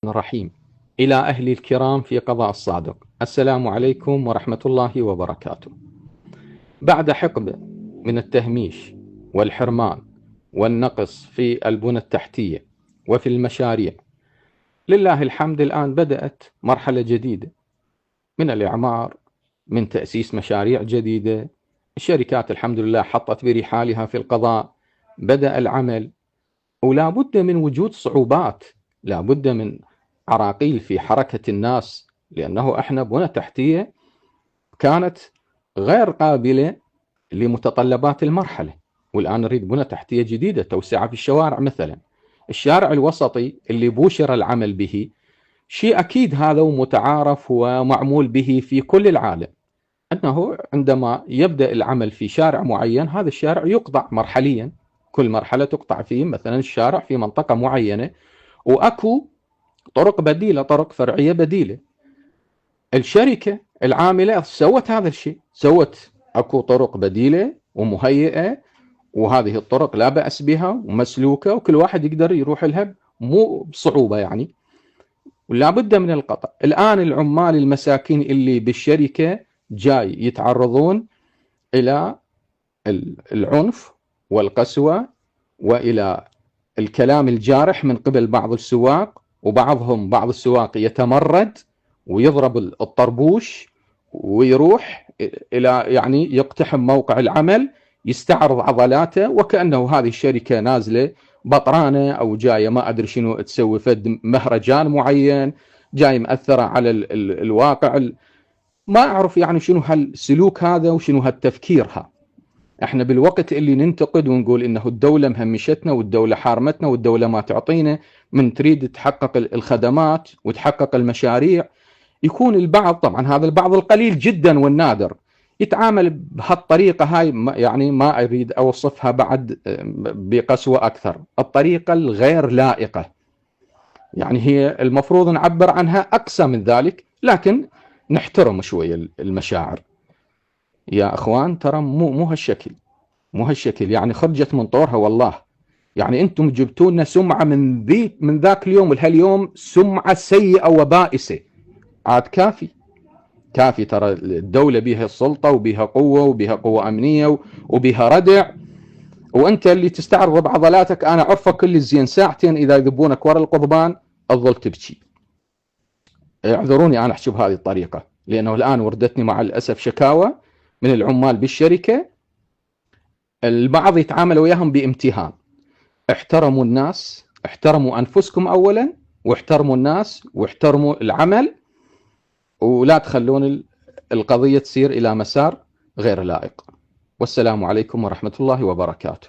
الرحيم. إلى أهلي الكرام في قضاء الصادق، السلام عليكم ورحمة الله وبركاته. بعد حقبة من التهميش والحرمان والنقص في البنى التحتية وفي المشاريع، لله الحمد الآن بدأت مرحلة جديدة من الإعمار، من تأسيس مشاريع جديدة. الشركات الحمد لله حطت برحالها في القضاء، بدأ العمل، ولا بد من وجود صعوبات، لا بد من عراقيل في حركة الناس، لأنه احنا بنى تحتية كانت غير قابلة لمتطلبات المرحلة، والآن نريد بنى تحتية جديدة، توسعة في الشوارع. مثلا الشارع الوسطي اللي بوشر العمل به شيء أكيد هذا ومتعارف ومعمول به في كل العالم، أنه عندما يبدأ العمل في شارع معين هذا الشارع يقطع مرحليا، كل مرحلة تقطع فيه مثلا الشارع في منطقة معينة، وأكو طرق بديلة، طرق فرعية بديلة. الشركة العاملة سوت هذا الشيء، سوت أكو طرق بديلة ومهيئة، وهذه الطرق لا بأس بها ومسلوكة وكل واحد يقدر يروح لها مو بصعوبة يعني، ولا بد من القطع. الآن العمال المساكين اللي بالشركة جاي يتعرضون إلى العنف والقسوة وإلى الكلام الجارح من قبل بعض السواق، بعض السواق يتمرد ويضرب الطربوش ويروح إلى يعني يقتحم موقع العمل، يستعرض عضلاته وكأنه هذه الشركة نازلة بطرانة أو جاية ما أدري شنو تسوي، فد مهرجان معين، جاي مأثرة على الواقع. ما أعرف يعني شنو هالسلوك هذا وشنو هالتفكيرها. احنا بالوقت اللي ننتقد ونقول انه الدولة مهمشتنا والدولة حارمتنا والدولة ما تعطينا، من تريد تحقق الخدمات وتحقق المشاريع، يكون البعض، طبعا هذا البعض القليل جدا والنادر، يتعامل بهالطريقة هاي. يعني ما أريد أوصفها بعد بقسوة أكثر، الطريقة الغير لائقة، يعني هي المفروض نعبر عنها أقسى من ذلك، لكن نحترم شوية المشاعر يا أخوان. ترى مو هالشكل، مو هالشكل، يعني خرجت من طورها والله. يعني انتم جبتوا لنا سمعه من ذاك اليوم لهاليوم، سمعه سيئه وبائسه. عاد كافي، كافي. ترى الدوله بها السلطه وبها قوه وبها قوه امنيه وبها ردع، وانت اللي تستعرض بعضلاتك. انا عرفك كل الزين ساعتين اذا يذبونك ورا القضبان تظل تبكي. اعذروني انا احكي بهذه الطريقه، لانه الان وردتني مع الاسف شكاوى من العمال بالشركه، البعض يتعامل وياهم بامتهان. احترموا الناس، احترموا أنفسكم أولا، واحترموا الناس واحترموا العمل، ولا تخلون القضية تسير إلى مسار غير لائق. والسلام عليكم ورحمة الله وبركاته.